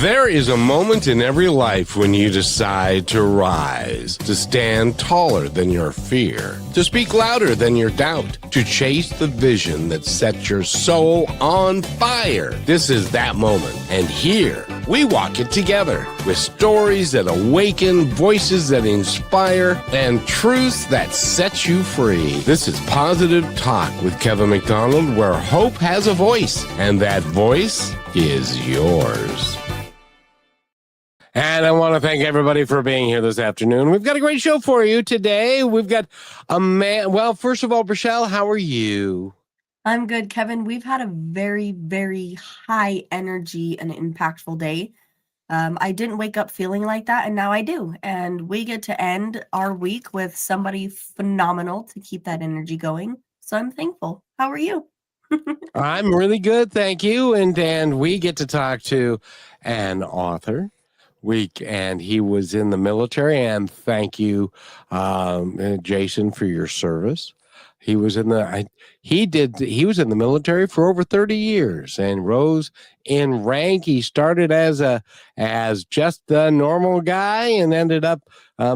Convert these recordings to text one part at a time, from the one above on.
There is a moment in every life when you decide to rise, to stand taller than your fear, to speak louder than your doubt, to chase the vision that sets your soul on fire. This is that moment. And here, we walk it together with stories that awaken, voices that inspire, and truths that set you free. This is Positive Talk with Kevin McDonald, where hope has a voice, and that voice is yours. And I want to thank everybody for being here this afternoon. We've got a great show for you today. We've got a man. Well, first of all, Rochelle, how are you? I'm good, Kevin. We've had a very, very high energy and impactful day. I didn't wake up feeling like that, and now I do. And we get to end our week with somebody phenomenal to keep that energy going. So I'm thankful. How are you? I'm really good, thank you. And we get to talk to an author. And he was in the military, and thank you, Jason, for your service. He was in the he was in the military for over 30 years and rose in rank. He started as just a normal guy and ended up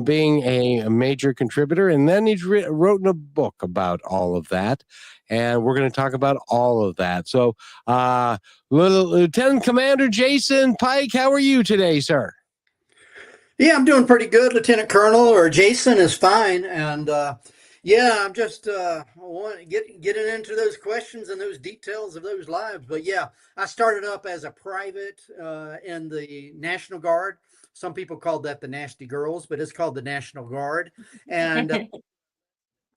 being a major contributor, and then he's wrote in a book about all of that. And we're going to talk about all of that. So, Lieutenant Commander Jason Pike, how are you today, sir? Yeah, I'm doing pretty good. Lieutenant Colonel or Jason is fine. And yeah, I'm just getting into those questions and those details of those lives. But yeah, I started up as a private in the National Guard. Some people called that the Nasty Girls, but it's called the National Guard. And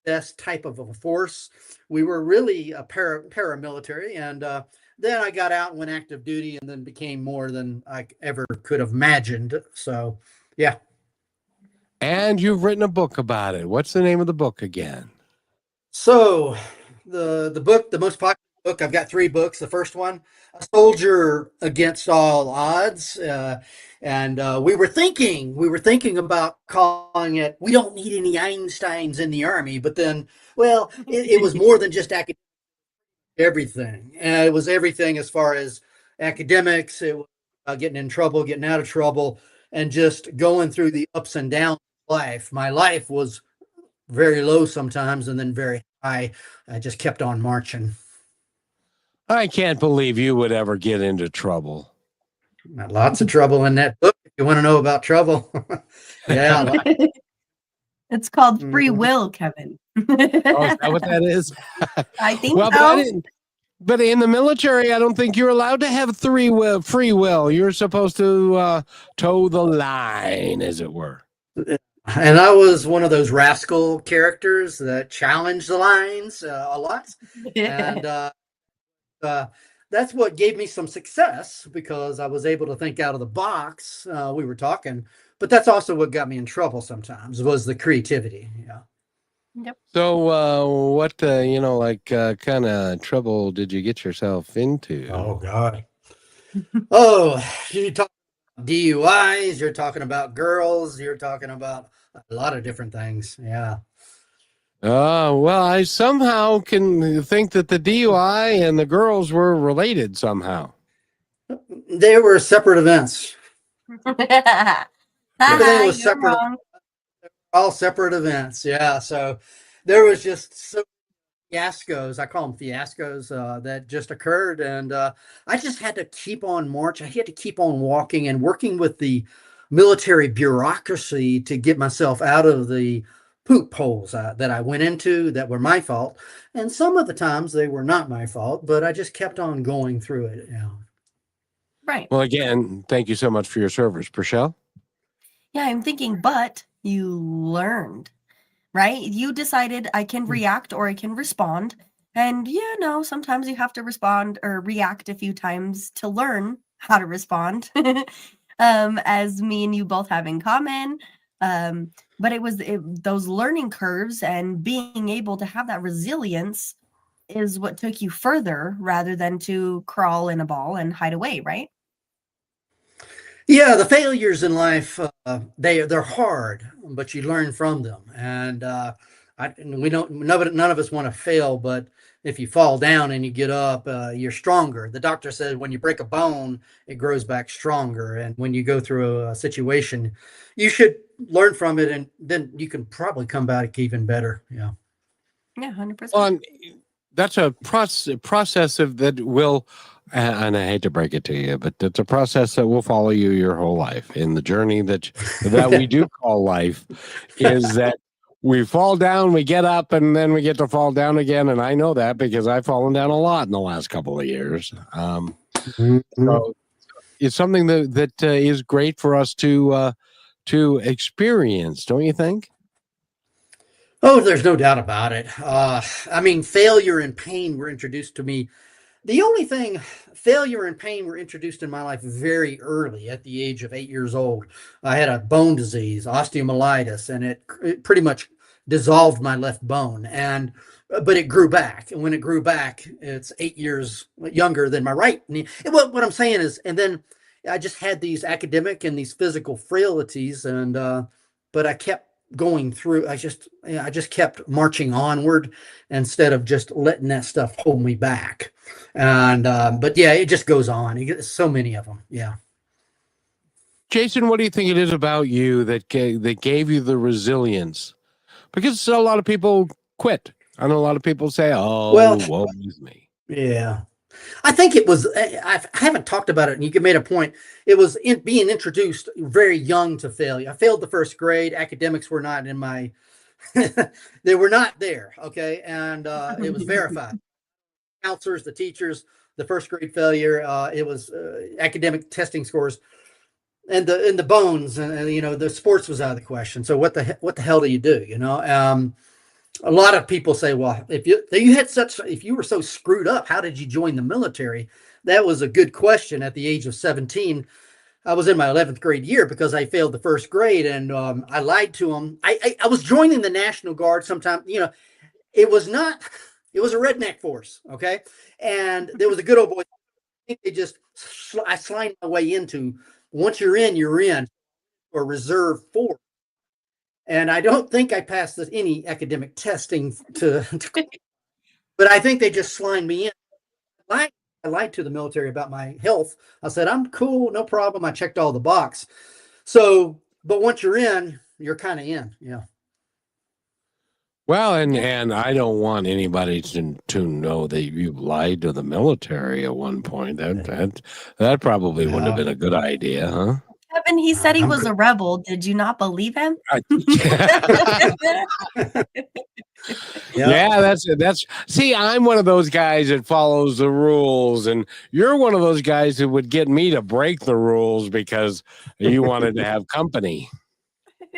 this type of a force. We were really a paramilitary, and then I got out and went active duty, and then became more than I ever could have imagined. So, yeah. And you've written a book about it. What's the name of the book again? So, the book, the most popular book, I've got 3 books. The first one, A Soldier Against All Odds. And we were thinking about calling it, We Don't Need Any Einsteins in the Army. But then, well, it was more than just academic, everything. And it was everything as far as academics. It was getting in trouble, getting out of trouble, and just going through the ups and downs of life. My life was very low sometimes and then very high. I just kept on marching. I can't believe you would ever get into trouble. Lots of trouble in that book. If you want to know about trouble. Yeah. It's called free will, Kevin. Oh, is that what that is? I think well, so. But in the military, I don't think you're allowed to have free will. You're supposed to toe the line, as it were. And I was one of those rascal characters that challenged the lines a lot. And that's what gave me some success, because I was able to think out of the box. We were talking, but that's also what got me in trouble sometimes, was the creativity. Yeah. Yep. So what, kind of trouble did you get yourself into? Oh, God. Oh, you talk about DUIs, you're talking about girls, you're talking about a lot of different things. Yeah. Well, I somehow can think that the DUI and the girls were related somehow. They were separate events. Everything was You're separate. wrong. All separate events. Yeah. So there was just so fiascos, I call them fiascos, that just occurred. And I just had to keep on march. I had to keep on walking and working with the military bureaucracy to get myself out of the poop holes that I went into that were my fault. And some of the times they were not my fault, but I just kept on going through it. Yeah. Right. Well, again, thank you so much for your service, Rochelle. Yeah, I'm thinking, but you learned, right? You decided I can react or I can respond. And sometimes you have to respond or react a few times to learn how to respond, as me and you both have in common. But it was those learning curves and being able to have that resilience is what took you further rather than to crawl in a ball and hide away, right? Yeah, the failures in life, they're hard, but you learn from them. And we don't, none of us want to fail, but if you fall down and you get up, you're stronger. The doctor said when you break a bone, it grows back stronger. And when you go through a situation, you should learn from it, and then you can probably come back even better. Yeah. Yeah, 100%. Well, and that's a process of that will, and I hate to break it to you, but it's a process that will follow you your whole life. In the journey that we do call life, is that we fall down, we get up, and then we get to fall down again. And I know that because I've fallen down a lot in the last couple of years. So it's something that is great for us to experience, don't you think? Oh, there's no doubt about it. I mean, failure and pain were introduced to me. The only thing, failure and pain were introduced in my life very early at the age of 8 years old. I had a bone disease, osteomyelitis, and it pretty much dissolved my left bone. But it grew back. And when it grew back, it's 8 years younger than my right knee. And what I'm saying is, and then I just had these academic and these physical frailties, but I kept going through. I just kept marching onward instead of just letting that stuff hold me back. But yeah, it just goes on. You get so many of them. Yeah. Jason, what do you think it is about you that gave you the resilience? Because a lot of people quit. I know a lot of people say, "Oh, Well, woe is me." yeah. I think it was, I haven't talked about it, and you made a point. It was being introduced very young to failure. I failed the first grade. Academics were not in my, they were not there. Okay. And it was verified. Counselors, the teachers, the first grade failure, it was academic testing scores, and the bones, and the sports was out of the question. So what the hell do you do? A lot of people say, well, if you were so screwed up, how did you join the military? That was a good question. At the age of 17, I was in my 11th grade year because I failed the first grade, and I lied to them. I was joining the National Guard sometime. It was not, it was a redneck force. Okay. And there was a good old boy. I think I slid my way into, once you're in, or reserve force. And I don't think I passed any academic testing but I think they just slimed me in. I lied to the military about my health. I said, I'm cool, no problem. I checked all the box. So, but once you're in, you're kind of in. Yeah. Well, and I don't want anybody to know that you lied to the military at one point. That probably wouldn't have been a good idea, huh? Kevin, he said he was a rebel. Did you not believe him? Yeah, that's. See, I'm one of those guys that follows the rules, and you're one of those guys who would get me to break the rules because you wanted to have company.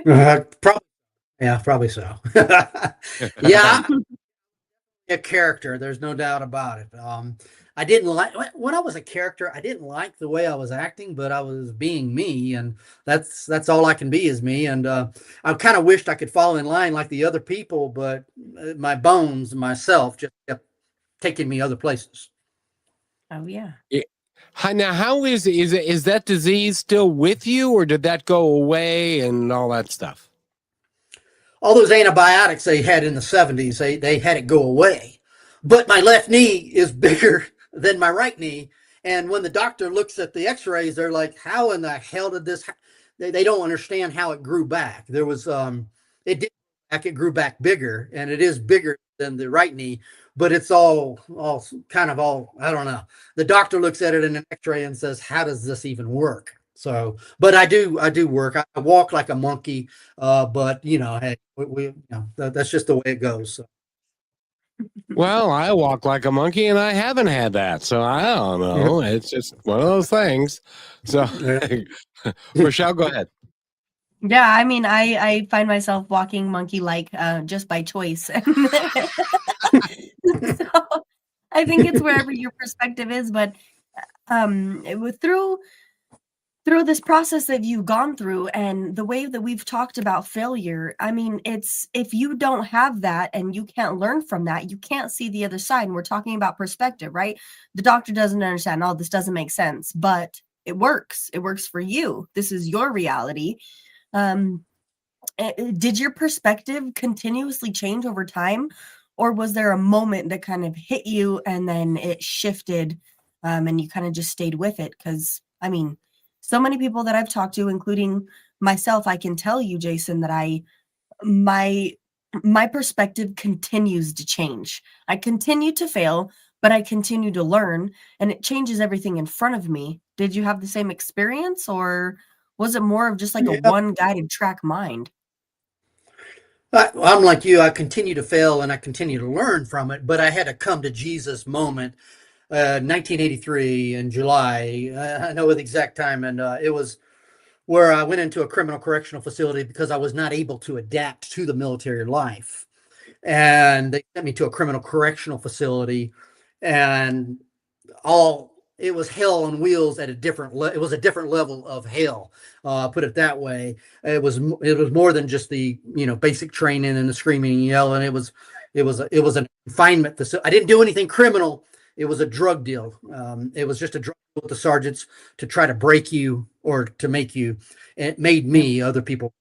Probably so. Yeah, a character. There's no doubt about it. I didn't like, when I was a character, I didn't like the way I was acting, but I was being me, and that's all I can be is me. And I kind of wished I could fall in line like the other people, but my bones, myself, just kept taking me other places. Oh yeah. Now, how is that disease still with you, or did that go away and all that stuff? All those antibiotics they had in the 70s, they had it go away. But my left knee is bigger than my right knee. And when the doctor looks at the x-rays, they're like, how in the hell did this, they don't understand how it grew back. There was, it grew back bigger, and it is bigger than the right knee, but it's all kind of I don't know. The doctor looks at it in an x-ray and says, how does this even work? So, but I do work. I walk like a monkey, but hey, that's just the way it goes. So. Well, I walk like a monkey, and I haven't had that, so I don't know. It's just one of those things. So, Rochelle, go ahead. Yeah, I mean, I find myself walking monkey-like just by choice. So I think it's wherever your perspective is, but through this process that you've gone through and the way that we've talked about failure, I mean, it's, if you don't have that and you can't learn from that, you can't see the other side. And we're talking about perspective, right? The doctor doesn't understand, oh, this doesn't make sense, but it works. It works for you. This is your reality. And did your perspective continuously change over time, or was there a moment that kind of hit you and then it shifted, and you kind of just stayed with it? Because I mean, so many people that I've talked to, including myself, I can tell you, Jason, that my my perspective continues to change. I continue to fail, but I continue to learn, and it changes everything in front of me. Did you have the same experience, or was it more of just like a Yeah. one guided track mind? I'm like you. I continue to fail and I continue to learn from it, but I had a come to Jesus moment, 1983 in July. I know the exact time, and it was where I went into a criminal correctional facility because I was not able to adapt to the military life. And they sent me to a criminal correctional facility, and all it was hell on wheels at a different it was a different level of hell, put it that way. It was more than just the basic training and the screaming and yelling. It was a confinement facility. I didn't do anything criminal. It was a drug deal. It was just a drug deal with the sergeants to try to break you or to make you. It made me, other people.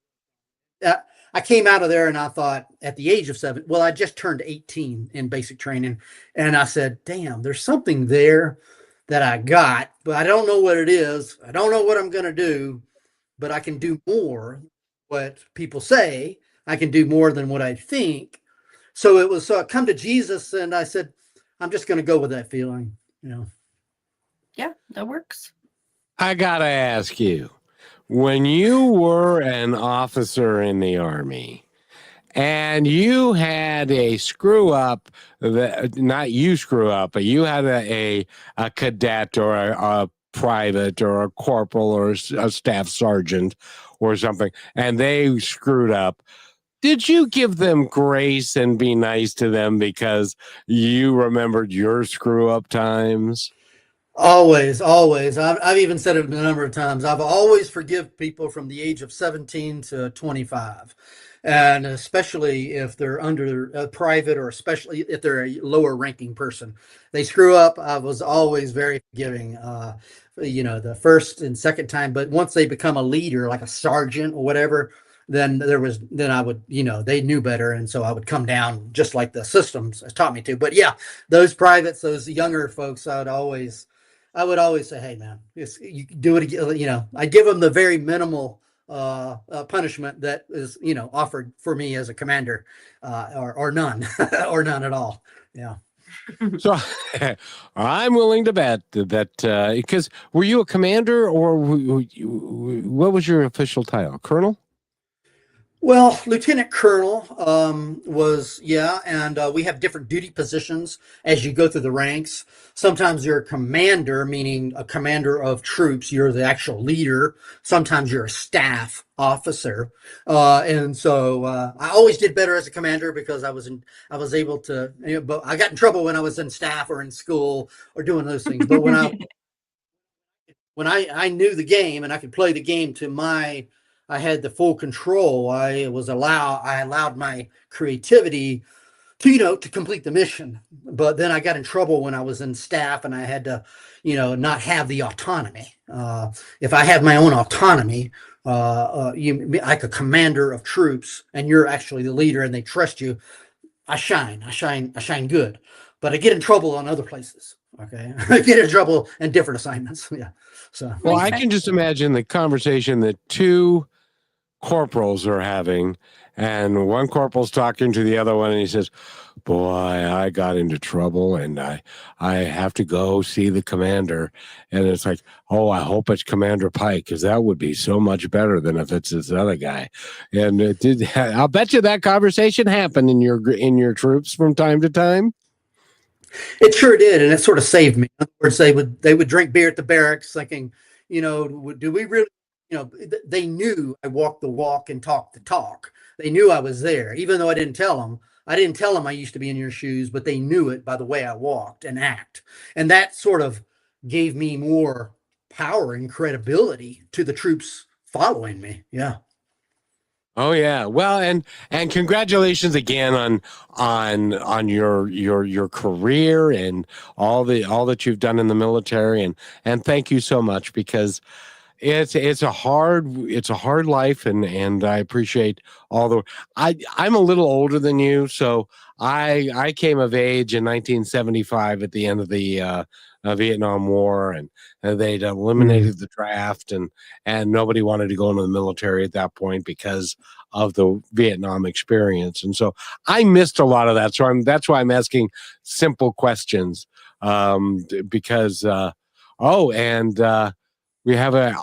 uh, I came out of there and I thought at the age of 7, well, I just turned 18 in basic training. And I said, damn, there's something there that I got, but I don't know what it is. I don't know what I'm going to do, but I can do more what people say. I can do more than what I think. So it was come to Jesus. And I said, I'm just going to go with that feeling, you know. Yeah, that works. I gotta ask you, when you were an officer in the Army and you had a screw up, that not you screw up, but you had a cadet or a private or a corporal or a staff sergeant or something, and they screwed up. Did you give them grace and be nice to them because you remembered your screw up times? Always, always. I've even said it a number of times. I've always forgive people from the age of 17 to 25. And especially if they're under a private, or especially if they're a lower ranking person. They screw up. I was always very forgiving, the first and second time. But once they become a leader, like a sergeant or whatever, then I would, they knew better. And so I would come down just like the systems taught me to. But yeah, those privates, those younger folks, I would always say, "Hey, man, you do it again." I give them the very minimal punishment that is, offered for me as a commander, or none, or none at all. Yeah. So I'm willing to bet that because were you a commander or what was your official title? Colonel? Well, Lieutenant Colonel was, yeah, and we have different duty positions as you go through the ranks. Sometimes you're a commander, meaning a commander of troops. You're the actual leader. Sometimes you're a staff officer, and so I always did better as a commander because I was able to. But I got in trouble when I was in staff or in school or doing those things. But when I knew the game and I could play the game I had the full control. I allowed my creativity to, to complete the mission. But then I got in trouble when I was in staff and I had to, not have the autonomy. If I have my own autonomy, like a commander of troops, and you're actually the leader and they trust you, I shine good. But I get in trouble on other places. Okay. I get in trouble in different assignments. Yeah. So, Well, Makes I sense. can just imagine the conversation that two corporals are having, and one corporal's talking to the other one, and he says, "Boy, I got into trouble, and I have to go see the commander." And it's like, "Oh, I hope it's Commander Pike, because that would be so much better than if it's this other guy." And it did. I'll bet you that conversation happened in your troops from time to time. it sure did, and it sort of saved me. In other words, they would drink beer at the barracks, thinking, do we really? They knew I walked the walk and talked the talk. They knew I was there, even though I didn't tell them. I didn't tell them I used to be in your shoes, but they knew it by the way I walked and act, and that sort of gave me more power and credibility to the troops following me. Yeah. Oh yeah. Well, and congratulations again on your career and all that you've done in the military, and thank you so much because it's a hard life, and I appreciate all the. I'm a little older than you, so I came of age in 1975 at the end of the Vietnam War, and they'd Mm. eliminated the draft, and nobody wanted to go into the military at that point because of the Vietnam experience, and so I missed a lot of that. So that's why I'm asking simple questions, because oh, and we have a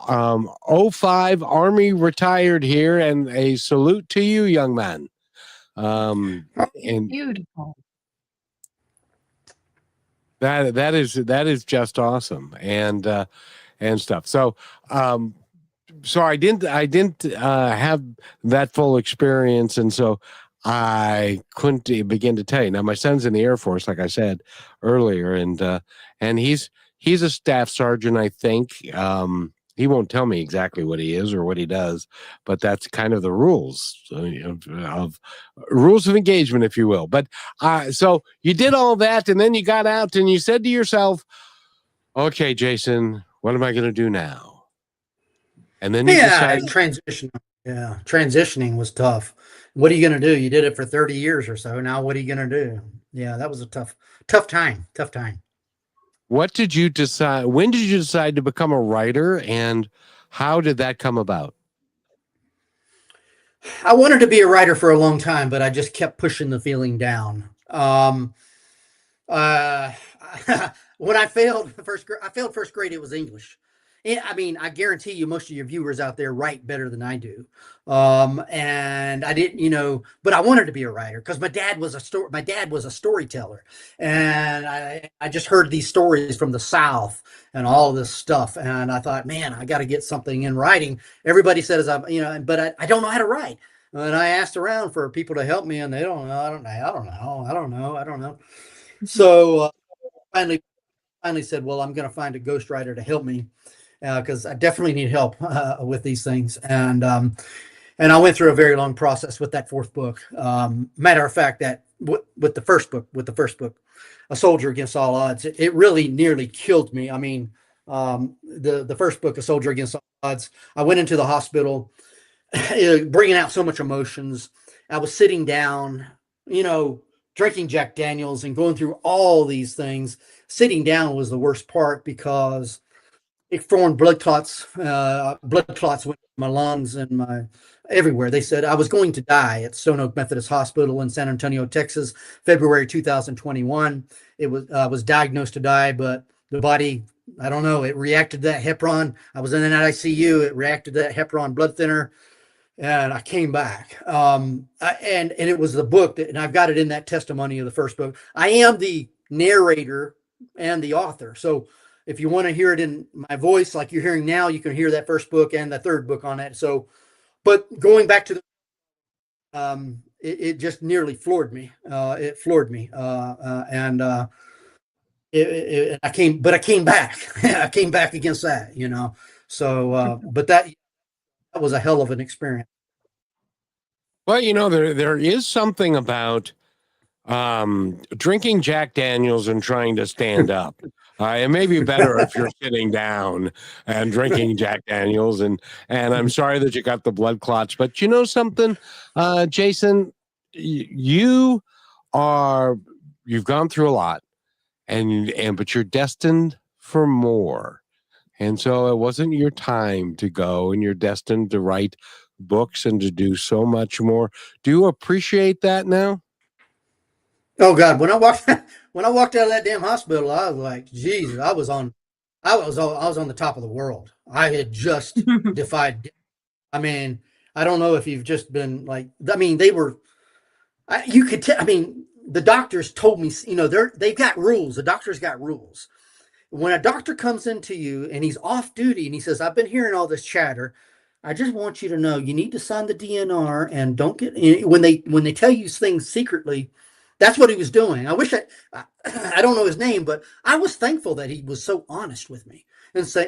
'05 Army retired here, and a salute to you, young man. Um, and Beautiful. that is just awesome, and stuff. So I didn't have that full experience, and so I couldn't begin to tell you. Now my son's in the Air Force, like I said earlier, and he's a staff sergeant, I think. He won't tell me exactly what he is or what he does, but that's kind of the rules of rules of engagement, if you will. But so you did all that, and then you got out, and you said to yourself, "Okay, Jason, what am I going to do now?" And then you Yeah, decided. transition. Yeah, transitioning was tough. What are you going to do? You did it for 30 years or so. Now, what are you going to do? Yeah, that was a tough time. Tough time. What did you decide? When did you decide to become a writer, and how did that come about? I wanted to be a writer for a long time, but I just kept pushing the feeling down. Uh, when I failed first grade. It was English. I mean, I guarantee you, most of your viewers out there write better than I do. And I didn't, but I wanted to be a writer because my dad was a storyteller, and I just heard these stories from the South and all of this stuff, and I thought, man, I got to get something in writing. Everybody says but I don't know how to write. And I asked around for people to help me, and they don't know. I don't know. So finally said, well, I'm going to find a ghostwriter to help me because I definitely need help with these things. And I went through a very long process with that fourth book. Matter of fact, that with the first book, A Soldier Against All Odds, it really nearly killed me. I mean, the first book, A Soldier Against All Odds, I went into the hospital, bringing out so much emotions. I was sitting down, drinking Jack Daniels and going through all these things. Sitting down was the worst part because it formed blood clots. Blood clots went in my lungs and my everywhere. They said I was going to die at Stone Oak Methodist Hospital in San Antonio, Texas, February 2021. It was diagnosed to die, but the body, I don't know, it reacted to that heparin. I was in an ICU. It reacted to that heparin blood thinner, and I came back. And it was the book and I've got it in that testimony of the first book. I am the narrator and the author. So if you want to hear it in my voice, like you're hearing now, you can hear that first book and the third book on it. So, but going back to it just nearly floored me. It floored me. I came back. I came back against that, So, but that was a hell of an experience. Well, there is something about drinking Jack Daniels and trying to stand up. It may be better if you're sitting down and drinking Jack Daniels, and I'm sorry that you got the blood clots, but you know something, Jason, you you've gone through a lot, but you're destined for more. And so it wasn't your time to go, and you're destined to write books and to do so much more. Do you appreciate that now? Oh God, when I walked when I walked out of that damn hospital, I was like, Jesus, I was on the top of the world. I had just defied death. I mean, I don't know if you've just been like, I mean, they were, you could tell. I mean, the doctors told me, they've got rules. The doctors got rules. When a doctor comes into you and he's off duty and he says, I've been hearing all this chatter. I just want you to know you need to sign the DNR and don't get when they tell you things secretly. That's what he was doing. I don't know his name, but I was thankful that he was so honest with me and say,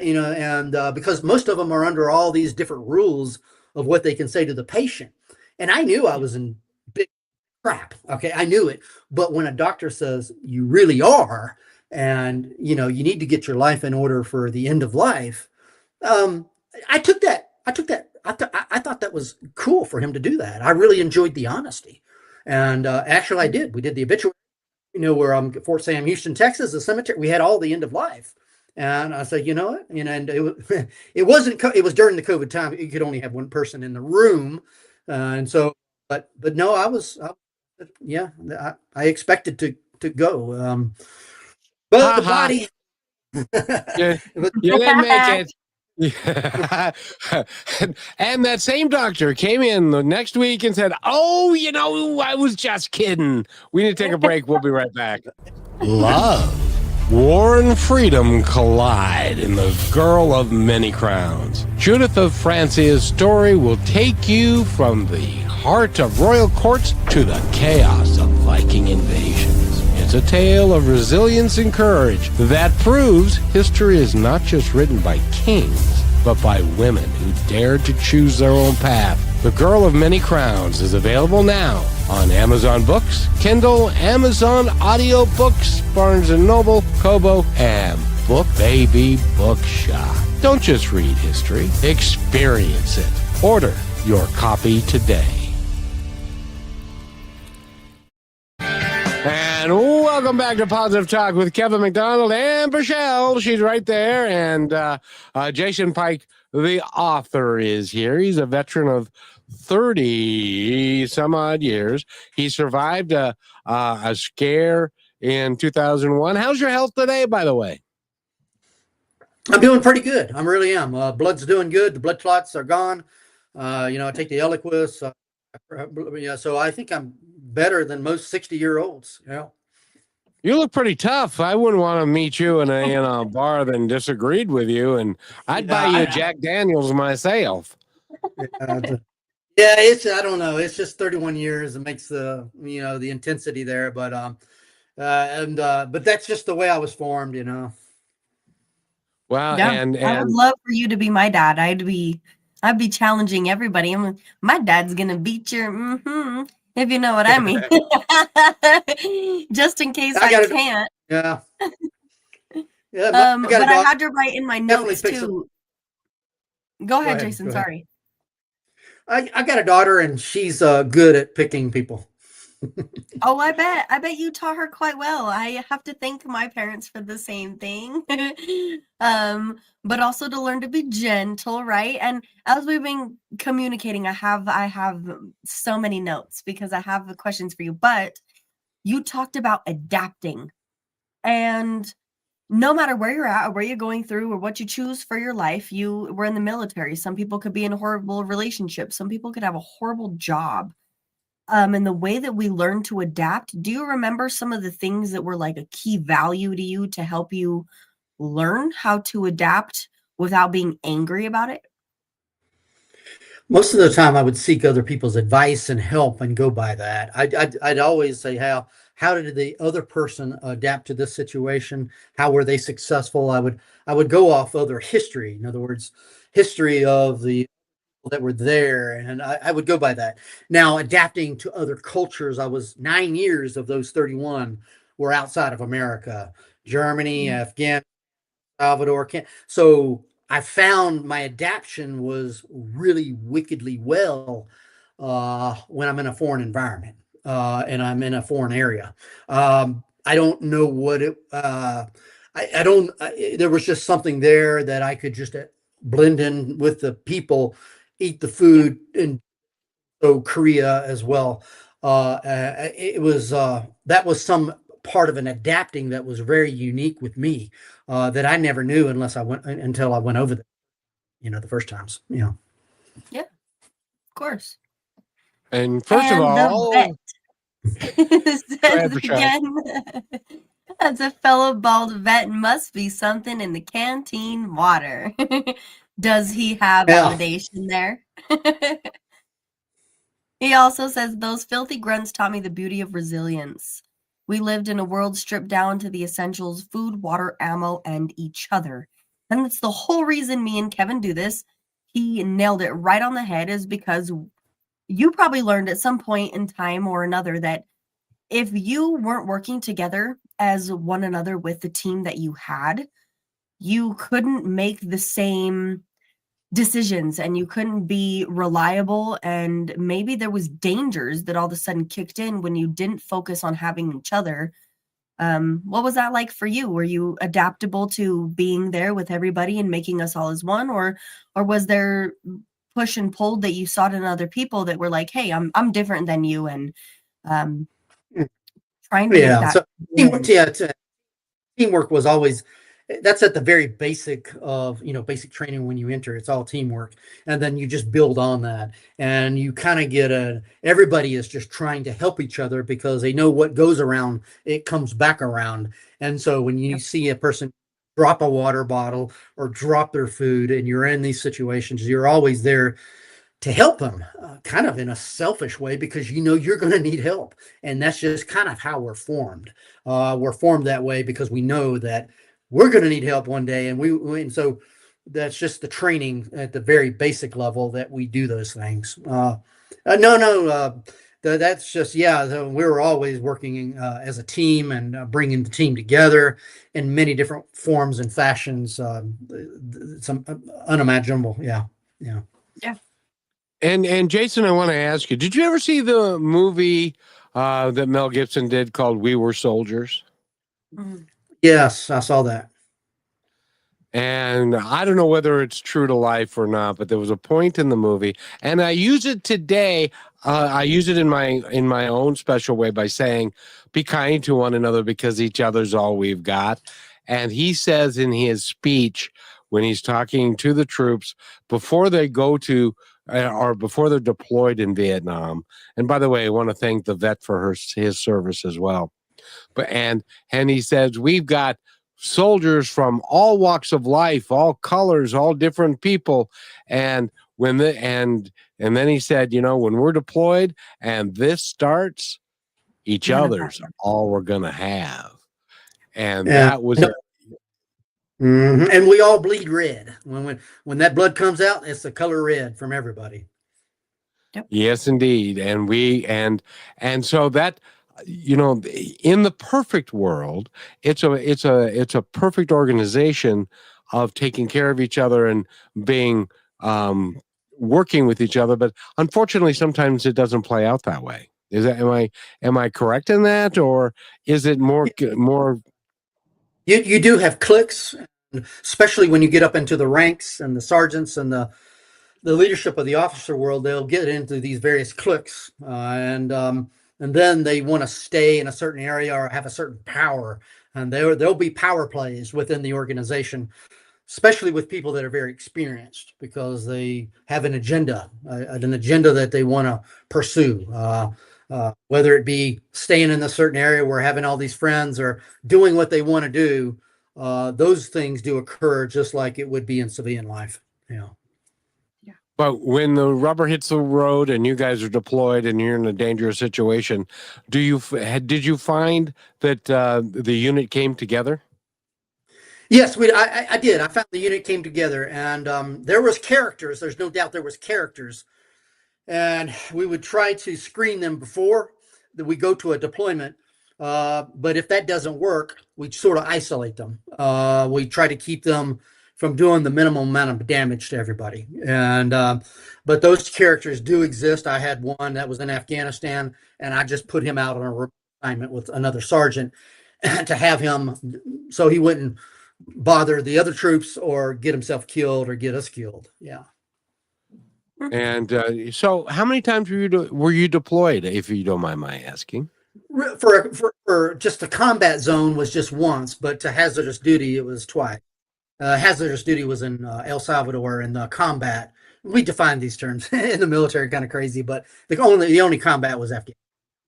because most of them are under all these different rules of what they can say to the patient. And I knew I was in big crap. Okay. I knew it. But when a doctor says you really are, and you need to get your life in order for the end of life, I took that. I thought that was cool for him to do that. I really enjoyed the honesty, and actually, I did. We did the obituary. Where Fort Sam Houston, Texas, the cemetery. We had all the end of life, and I said, you know what, and it wasn't. It was during the COVID time. You could only have one person in the room, and so, but no, yeah, I expected to go, but Ha the ha. body. You, But you didn't make it. And that same doctor came in the next week and said, "Oh, I was just kidding. We need to take a break. We'll be right back." Love, war, and freedom collide in The Girl of Many Crowns. Judith of Francia's story will take you from the heart of royal courts to the chaos of Viking invasions. It's a tale of resilience and courage that proves history is not just written by kings, but by women who dared to choose their own path. The Girl of Many Crowns is available now on Amazon Books, Kindle, Amazon Audiobooks, Barnes & Noble, Kobo, and Book Baby Bookshop. Don't just read history, experience it. Order your copy today. And welcome back to Positive Talk with Kevin McDonald and Michelle. She's right there. And Jason Pike, the author, is here. He's a veteran of 30 some odd years. He survived a scare in 2001. How's your health today, by the way? I'm doing pretty good. I really am. Blood's doing good. The blood clots are gone. I take the Eliquis. Yeah, so I think I'm better than most 60-year-olds. Yeah. You look pretty tough. I wouldn't want to meet you in a bar that disagreed with you, and I'd buy you a Jack Daniels myself. Yeah, I don't know. It's just 31 years. It makes the intensity there, but but that's just the way I was formed. Well, Yeah, and I would love for you to be my dad. I'd be challenging everybody. My dad's gonna beat your if you know what I mean. Just in case I can't. Yeah. Yeah. But I had to write in my notes too. Go ahead, Jason. Sorry. I got a daughter, and she's good at picking people. Oh, I bet you taught her quite well. I have to thank my parents for the same thing. But also to learn to be gentle, right? And as we've been communicating, I have so many notes because I have questions for you. But you talked about adapting, and no matter where you're at or where you're going through or what you choose for your life, you were in the military. Some people could be in a horrible relationship. Some people could have a horrible job. And the way that we learn to adapt, do you remember some of the things that were like a key value to you to help you learn how to adapt without being angry about it? Most of the time, I would seek other people's advice and help and go by that. I'd always say, how did the other person adapt to this situation? How were they successful? I would go off other history. In other words, history of the people that were there, and I would go by that. Now, adapting to other cultures, I was 9 years of those 31 were outside of America, Germany, Afghanistan, Salvador. So I found my adaptation was really wickedly well when I'm in a foreign environment and I'm in a foreign area. I don't know what it. I don't. There was just something there that I could just blend in with the people, eat the food, and so Korea as well. It was that was some part of an adapting that was very unique with me that I never knew until I went over there. The first times. Yeah, of course. And first of all, the vet says again, as a fellow bald vet, must be something in the canteen water. Does he have validation there? He also says, those filthy grunts taught me the beauty of resilience. We lived in a world stripped down to the essentials: food, water, ammo, and each other. And that's the whole reason me and Kevin do this. He nailed it right on the head, is because you probably learned at some point in time or another that if you weren't working together as one another with the team that you had, you couldn't make the same decisions, and you couldn't be reliable, and maybe there was dangers that all of a sudden kicked in when you didn't focus on having each other. What was that like for you? Were you adaptable to being there with everybody and making us all as one, or was there push and pull that you sought in other people that were like, hey, I'm different than you, and um, trying to make Yeah. that So win? teamwork was always, that's at the very basic of, basic training. When you enter, it's all teamwork, and then you just build on that, and you kind of get everybody is just trying to help each other because they know what goes around, it comes back around. And so when you Yep. see a person drop a water bottle or drop their food, and you're in these situations, you're always there to help them, kind of in a selfish way, because you're going to need help. And that's just kind of how we're formed. We're formed that way because we know that we're going to need help one day. And so that's just the training at the very basic level that we do those things. That's just, yeah. We were always working as a team, and bringing the team together in many different forms and fashions. Some unimaginable. Yeah. Yeah. Yeah. And Jason, I want to ask you, did you ever see the movie that Mel Gibson did called We Were Soldiers? Mhm. Yes, I saw that. And I don't know whether it's true to life or not, but there was a point in the movie, and I use it today. I use it in my own special way by saying, "Be kind to one another because each other's all we've got." And he says in his speech when he's talking to the troops before they go to or before they're deployed in Vietnam. And by the way, I want to thank the vet for his service as well. But and he says we've got soldiers from all walks of life, all colors, all different people. And and then he said, when we're deployed and this starts, each None of that. other's all we're gonna have. And Yeah. that was No. And we all bleed red. When that blood comes out, it's the color red from everybody. Yep. Yes, indeed. And so that, in the perfect world, it's a perfect organization of taking care of each other and being working with each other. But unfortunately, sometimes it doesn't play out that way. Am I correct in that, or is it more? You do have cliques, especially when you get up into the ranks and the sergeants and the leadership of the officer world. They'll get into these various cliques, and then they want to stay in a certain area or have a certain power, and there'll be power plays within the organization, especially with people that are very experienced, because they have an agenda that they want to pursue. Whether it be staying in a certain area where having all these friends or doing what they want to do, those things do occur just like it would be in civilian life. Yeah. But when the rubber hits the road and you guys are deployed and you're in a dangerous situation, did you find that the unit came together? Yes, I did. I found the unit came together, and there was characters. There's no doubt there was characters, and we would try to screen them before that we go to a deployment. But if that doesn't work, we sort of isolate them. We try to keep them from doing the minimum amount of damage to everybody. And but those characters do exist. I had one that was in Afghanistan, and I just put him out on a assignment with another sergeant to have him so he wouldn't bother the other troops or get himself killed or get us killed. Yeah. And so, how many times were you deployed, if you don't mind my asking? For just the combat zone was just once, but to hazardous duty it was twice. Hazardous duty was in El Salvador, and the combat, we define these terms in the military kind of crazy, but the only combat was Afghanistan.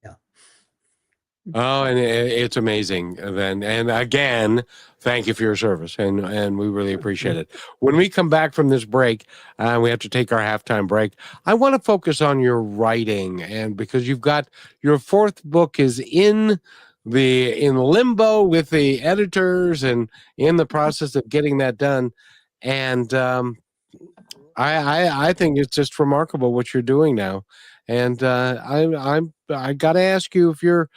Yeah. Oh, and it's amazing. And again, thank you for your service, and we really appreciate it. When we come back from this break, we have to take our halftime break. I want to focus on your writing, and because you've got your fourth book is in limbo with the editors and in the process of getting that done, and I think it's just remarkable what you're doing now, and I got to ask you if you're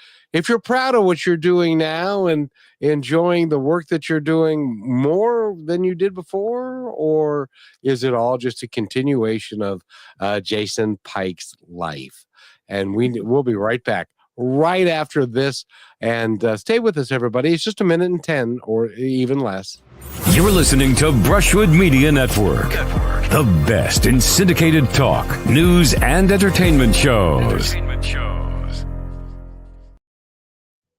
proud of what you're doing now and enjoying the work that you're doing more than you did before, or is it all just a continuation of Jason Pike's life? And we'll be right back right after this. And stay with us, everybody. It's just 1:10 or even less. You're listening to Brushwood Media Network, the best in syndicated talk, news, and entertainment shows.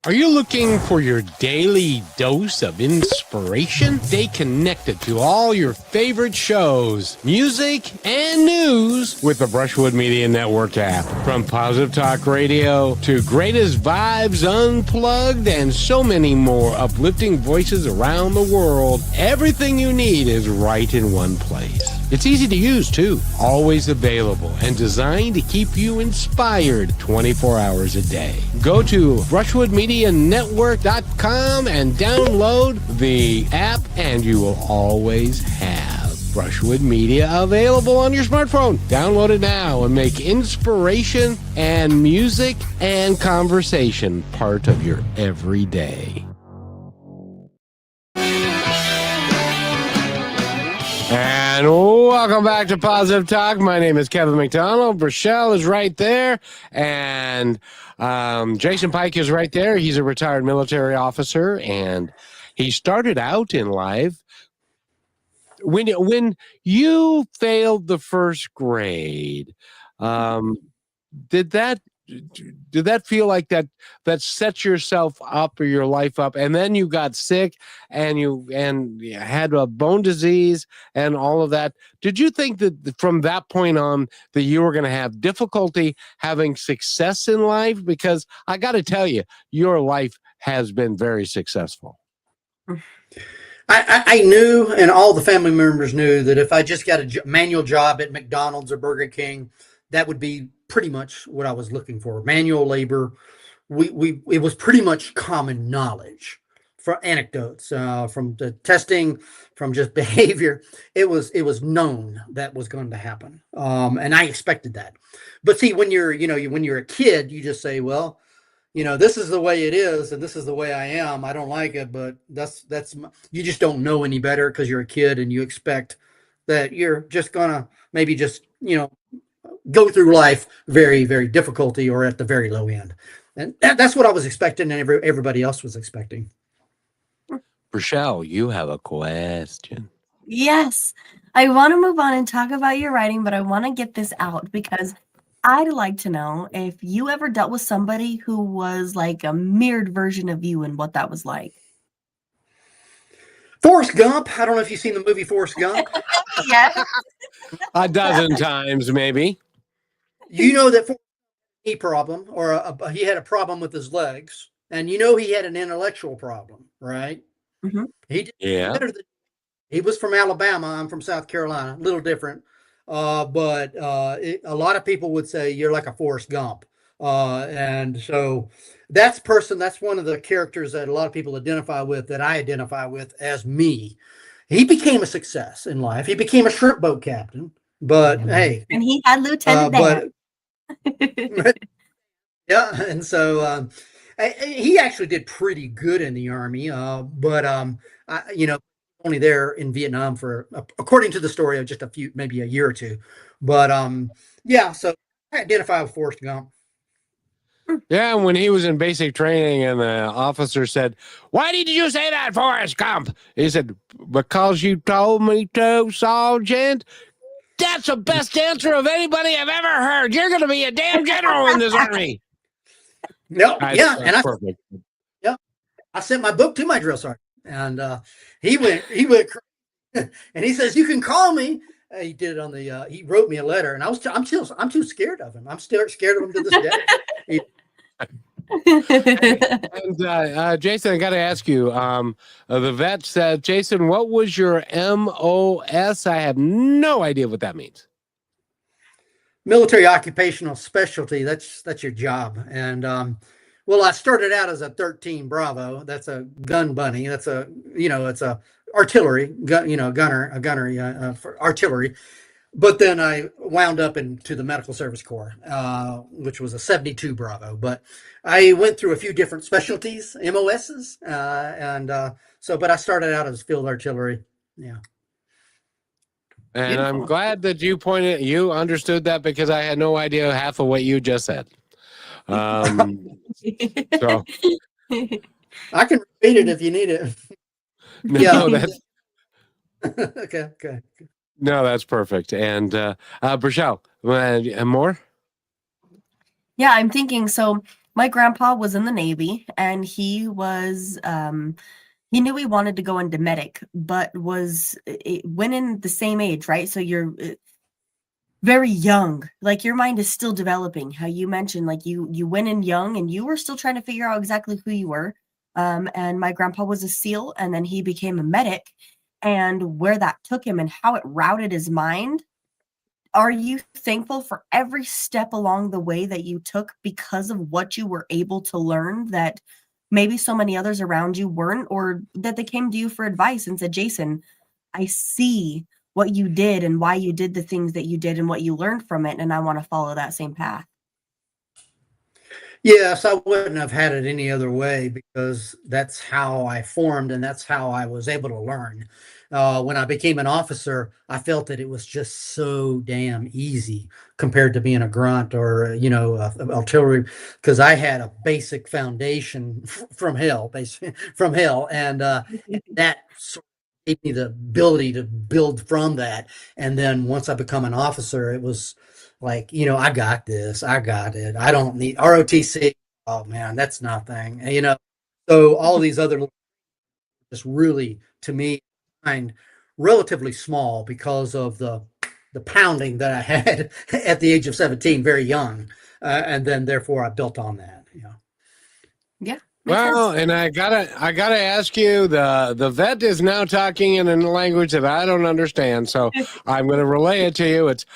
Are you looking for your daily dose of inspiration? Stay connected to all your favorite shows, music, and news with the Brushwood Media Network app. From Positive Talk Radio to Greatest Vibes Unplugged and so many more uplifting voices around the world, everything you need is right in one place. It's easy to use, too. Always available and designed to keep you inspired 24 hours a day. Go to brushwoodmedianetwork.com and download the app, and you will always have Brushwood Media available on your smartphone. Download it now and make inspiration and music and conversation part of your everyday. And welcome back to Positive Talk. My name is Kevin McDonald. Rochelle is right there. And Jason Pike is right there. He's a retired military officer. And he started out in life. When you failed the first grade, did that feel like that set yourself up or your life up, and then you got sick and you had a bone disease and all of that? Did you think that from that point on that you were going to have difficulty having success in life? Because I got to tell you, your life has been very successful. I knew, and all the family members knew, that if I just got a manual job at McDonald's or Burger King, that would be pretty much what I was looking for. Manual labor. It was pretty much common knowledge for anecdotes, from the testing, from just behavior. It was known that was going to happen. And I expected that. But see, when you're a kid, you just say, well, this is the way it is, and this is the way I am. I don't like it, but you just don't know any better because you're a kid, and you expect that you're just gonna maybe just, go through life very, very difficulty or at the very low end. And that's what I was expecting, and everybody else was expecting. Rochelle, you have a question. Yes. I want to move on and talk about your writing, but I want to get this out because I'd like to know if you ever dealt with somebody who was like a mirrored version of you and what that was like. Forrest Gump. I don't know if you've seen the movie Forrest Gump. Yes. A dozen times, maybe. You know that Forrest had a knee problem, or he had a problem with his legs, and he had an intellectual problem, right? Mm-hmm. He did better than he was from Alabama. I'm from South Carolina, a little different. But a lot of people would say you're like a Forrest Gump. And so that's one of the characters that a lot of people identify with, that I identify with as me. He became a success in life. He became a shrimp boat captain, but hey. And he had Lieutenant Dan. Yeah. And so he actually did pretty good in the Army. Only there in Vietnam for, according to the story, of just maybe a year or two. But so I identify with Forrest Gump. Yeah, when he was in basic training and the officer said, "Why did you say that, Forrest Gump?" He said, "Because you told me to, Sergeant." That's the best answer of anybody I've ever heard. You're going to be a damn general in this Army. No, yeah, and perfect. I sent my book to my drill sergeant. And he went, and he says, "You can call me." He did it on the. He wrote me a letter, and I'm too scared of him. I'm still scared of him to this day. And Jason, I got to ask you. The vet said, "Jason, what was your MOS?" I have no idea what that means. Military occupational specialty. That's your job, and well, I started out as a 13 Bravo. That's a gun bunny. That's it's a artillery gun, gunner, a gunnery for artillery. But then I wound up into the Medical Service Corps, which was a 72 Bravo. But I went through a few different specialties, MOSs, but I started out as field artillery. Yeah. And I'm Beautiful. glad that you understood that, because I had no idea half of what you just said. So I can repeat it if you need it. no, Yeah. that's Okay. no, that's perfect. And Brachelle, more? Yeah, I'm thinking. So my grandpa was in the Navy, and he knew he wanted to go into medic, but went in the same age, right? So you're very young, like your mind is still developing. How you mentioned, like you went in young, and you were still trying to figure out exactly who you were. And my grandpa was a SEAL, and then he became a medic, and where that took him and how it routed his mind. Are you thankful for every step along the way that you took because of what you were able to learn that maybe so many others around you weren't, or that they came to you for advice and said, Jason, I see what you did and why you did the things that you did and what you learned from it, and I want to follow that same path? Yes, I wouldn't have had it any other way, because that's how I formed and that's how I was able to learn. When I became an officer, I felt that it was just so damn easy compared to being a grunt or, artillery, because I had a basic foundation from hell, basically from hell. And that sort of gave me the ability to build from that. And then once I become an officer, it was like, I got this, I got it. I don't need ROTC. Oh man, that's nothing. So all these other just really, to me, find relatively small because of the pounding that I had at the age of 17, very young, and then therefore I built on that. Yeah. Well, and I gotta ask you, the vet is now talking in a language that I don't understand, so I'm going to relay it to you. It's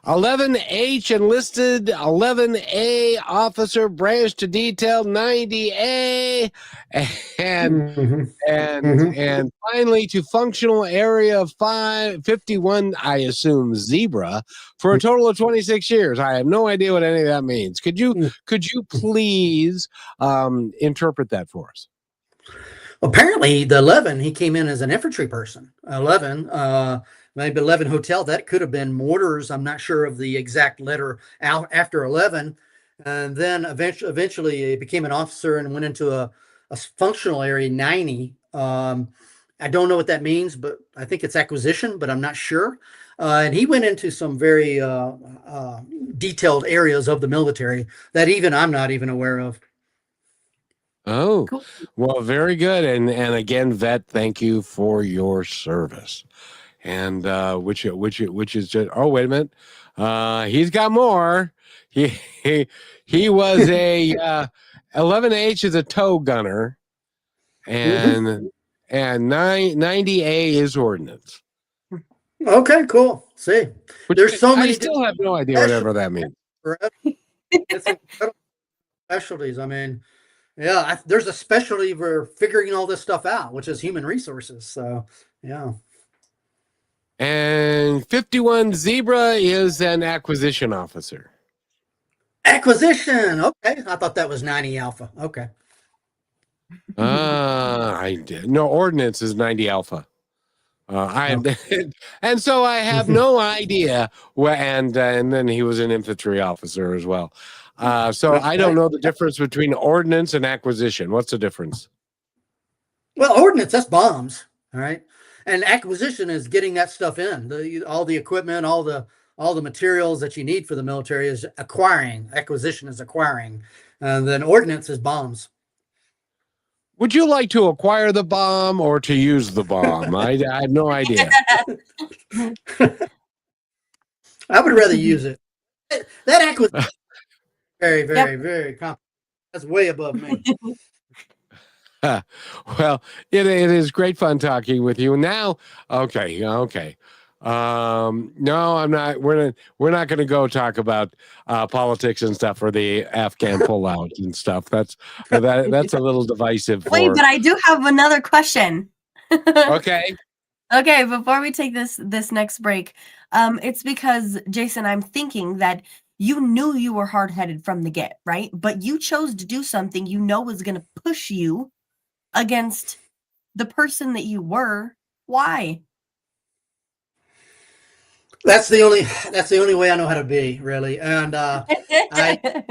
11H enlisted, 11A officer, branch to detail, 90A, and finally to functional area of 51, I assume zebra, for a total of 26 years. I have no idea what any of that means. Could you please interpret that for us? Apparently, the 11, he came in as an infantry person. 11, maybe 11 hotel. That could have been mortars. I'm not sure of the exact letter out after 11. And then eventually he became an officer and went into a functional area, 90. I don't know what that means, but I think it's acquisition, but I'm not sure. And he went into some very detailed areas of the military that even I'm not even aware of. Oh, Cool. well, very good. And again, vet, thank you for your service. And which is just, oh, wait a minute. He's got more. He was a 11H is a tow gunner, and 90A is ordnance. Okay, cool. See, there's so many. I still have no idea whatever that means. It's incredible specialties. I mean, yeah, there's a specialty for figuring all this stuff out, which is human resources. So, yeah. And 51 Zebra is an acquisition officer. Acquisition. Okay. I thought that was 90 Alpha. Okay. I did. No, ordnance is 90 Alpha. And so I have no idea. And then he was an infantry officer as well. So I don't know the difference between ordnance and acquisition. What's the difference? Well, ordnance, that's bombs. All right. And acquisition is getting that stuff in, all the equipment, all the materials that you need for the military is acquiring. Acquisition is acquiring. And then ordnance is bombs. Would you like to acquire the bomb or to use the bomb? I have no idea. I would rather use it. That acquisition very, very, very complicated. That's way above me. Well, it is great fun talking with you. Now, okay. No, I'm not. We're not going to go talk about politics and stuff or the Afghan pullout and stuff. That's a little divisive. Wait, but I do have another question. Okay. Okay, before we take this next break, it's because Jason, I'm thinking that you knew you were hard-headed from the get, right? But you chose to do something you know was going to push you against the person that you were. Why? That's the only way I know how to be, really. And I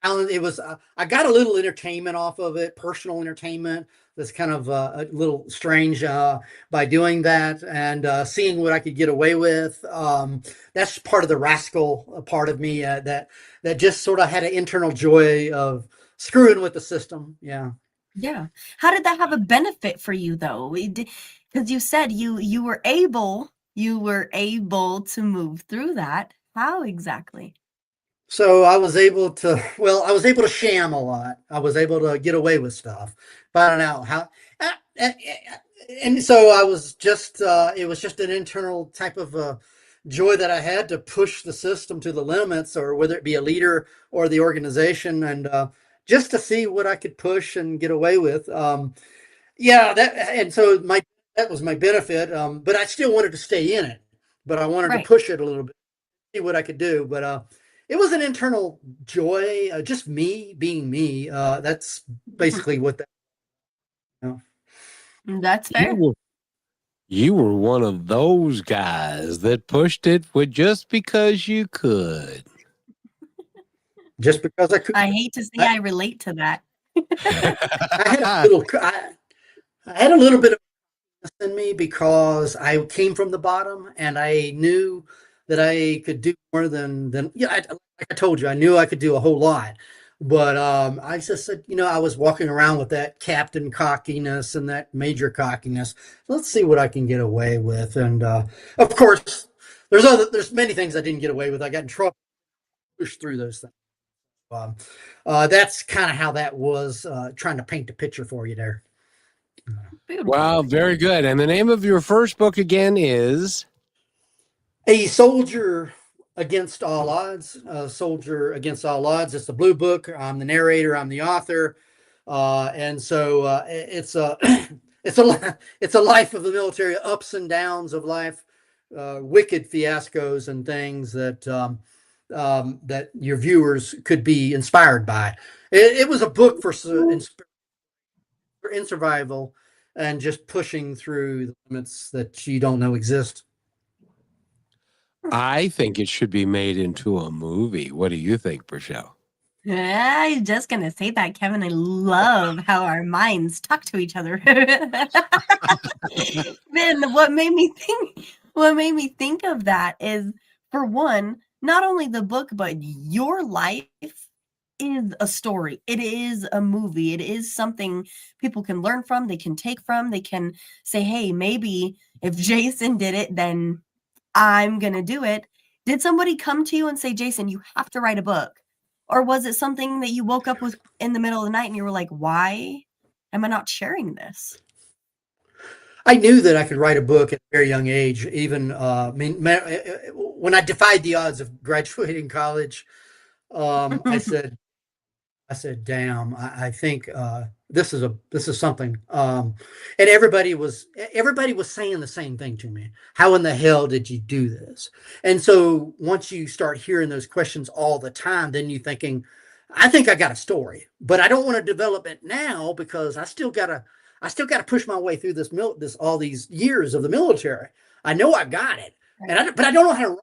Alan, it was I got a little entertainment off of it, personal entertainment. That's kind of a little strange by doing that and seeing what I could get away with. That's part of the rascal part of me that just sort of had an internal joy of screwing with the system. Yeah. Yeah. How did that have a benefit for you though? Because you said you were able to move through that. How exactly? So I was able to sham a lot. I was able to get away with stuff. Finding out how, uh, uh, and so I was just, it was just an internal type of joy that I had to push the system to the limits, or whether it be a leader or the organization, and just to see what I could push and get away with. Yeah, and so that was my benefit. But I still wanted to stay in it, but I wanted to Right. push it a little bit, see what I could do. But it was an internal joy, just me being me. That's basically what that. You That's You fair. were you were one of those guys that pushed it with just because you could. just because I could, I hate to say I, I relate to that. I had a little, I had a little bit of in me because I came from the bottom and I knew that I could do more than yeah. Like I told you, I knew I could do a whole lot, but I just said, I was walking around with that captain cockiness and that major cockiness. Let's see what I can get away with, and of course, there's many things I didn't get away with. I got in trouble, pushed through those things. Um, that's kind of how that was. Trying to paint the picture for you there. Beautiful. Wow, very good. And the name of your first book again is A soldier against all odds. A soldier against all odds. It's the blue book. I'm the narrator. I'm the author, and so it's a it's a life of the military, ups and downs of life, wicked fiascos and things that your viewers could be inspired by. It was a book in survival and just pushing through the limits that you don't know exist. I think it should be made into a movie. What do you think, Michelle? I was just gonna say that, Kevin. I love how our minds talk to each other. Man, what made me think of that is, for one, not only the book, but your life is a story. It is a movie. It is something people can learn from, they can take from, they can say, hey, maybe if Jason did it, then I'm gonna do it. Did somebody come to you and say, Jason, you have to write a book? Or was it something that you woke up with in the middle of the night and you were like, why am I not sharing this? I knew that I could write a book at a very young age. Even when I defied the odds of graduating college, I said, "Damn, I think this is something." And everybody was saying the same thing to me. How in the hell did you do this? And so once you start hearing those questions all the time, then you're thinking, I think I got a story, but I don't want to develop it now because I still gotta push my way through this all these years of the military. I know I got it, but I don't know how to.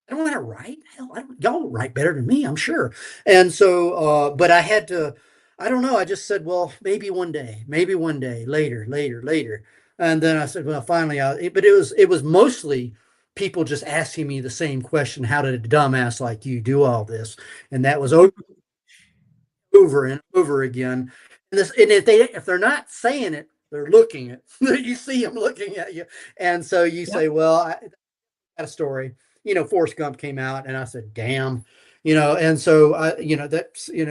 I don't know how to write. Hell, y'all write better than me, I'm sure. And so, but I had to. I don't know. I just said, well, maybe one day, later, later, later. And then I said, well, finally, but it was mostly people just asking me the same question: how did a dumbass like you do all this? And that was over and over again. And if they're not saying it, they're looking at you see them looking at you, and so you Yep. say, well, I got a story. Forrest Gump came out, and I said, damn. And so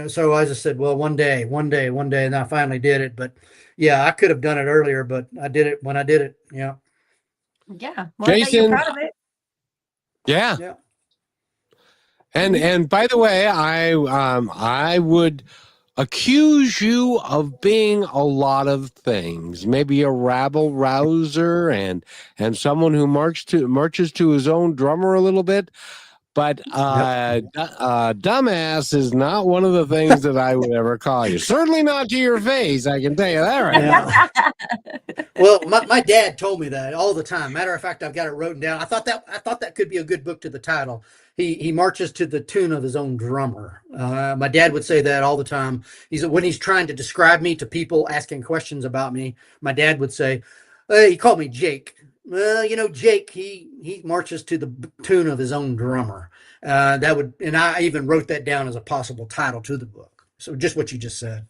so I just said, well, one day, and I finally did it. But yeah, I could have done it earlier, but I did it when I did it. Yeah. Yeah. Well, I bet you're Jason, proud of it. yeah. Yeah. And by the way, I would accuse you of being a lot of things, maybe a rabble rouser and someone who marches to his own drummer a little bit. But dumbass is not one of the things that I would ever call you. Certainly not to your face. I can tell you that right now. Well, my dad told me that all the time. Matter of fact, I've got it written down. I thought that could be a good book to the title. He marches to the tune of his own drummer. My dad would say that all the time. When he's trying to describe me to people asking questions about me, my dad would say, he called me Jake. Well, Jake, he marches to the tune of his own drummer. And I even wrote that down as a possible title to the book. So just what you just said,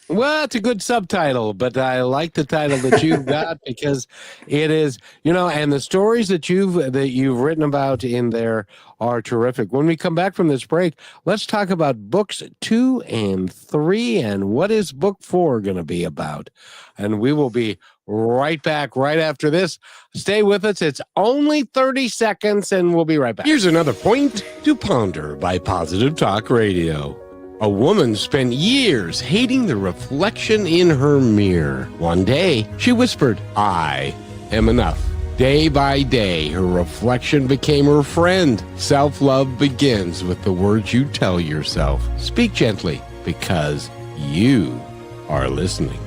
Well, it's a good subtitle, but I like the title that you've got because it is, and the stories that you've written about in there are terrific. When we come back from this break, let's talk about books 2 and 3 and what is book 4 going to be about. And we will be right back right after this. Stay with us. It's only 30 seconds and we'll be right back. Here's another point to ponder by Positive Talk Radio. A woman spent years hating the reflection in her mirror. One day, she whispered, "I am enough." Day by day, her reflection became her friend. Self-love begins with the words you tell yourself. Speak gently because you are listening.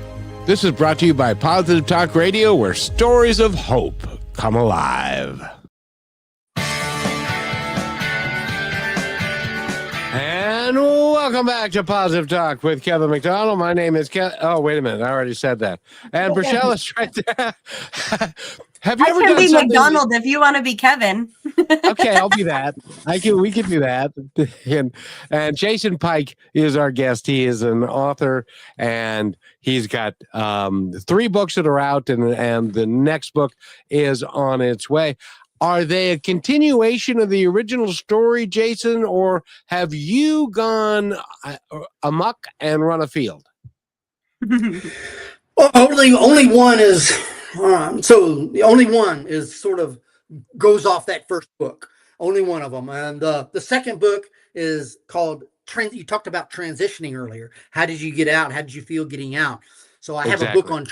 This is brought to you by Positive Talk Radio, where stories of hope come alive. And welcome back to Positive Talk with Kevin McDonald. My name is Kevin. Oh, wait a minute. I already said that. And Rochelle is right there. Have you ever done be something? McDonald if you want to be Kevin. Okay, I'll be that. We can do that. And Jason Pike is our guest. He is an author, and he's got 3 books that are out, and the next book is on its way. Are they a continuation of the original story, Jason, or have you gone amok and run afield? Well, only one is so the only one is sort of goes off that first book. Only one of them, and the second book is called. You talked about transitioning earlier. How did you get out? How did you feel getting out? So I have a book on.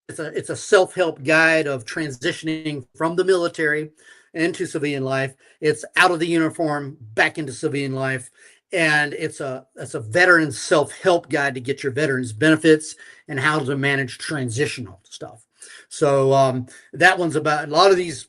It's a self-help guide of transitioning from the military into civilian life. It's out of the uniform back into civilian life, and it's a veteran self-help guide to get your veterans benefits and how to manage transitional stuff. So that one's about a lot of these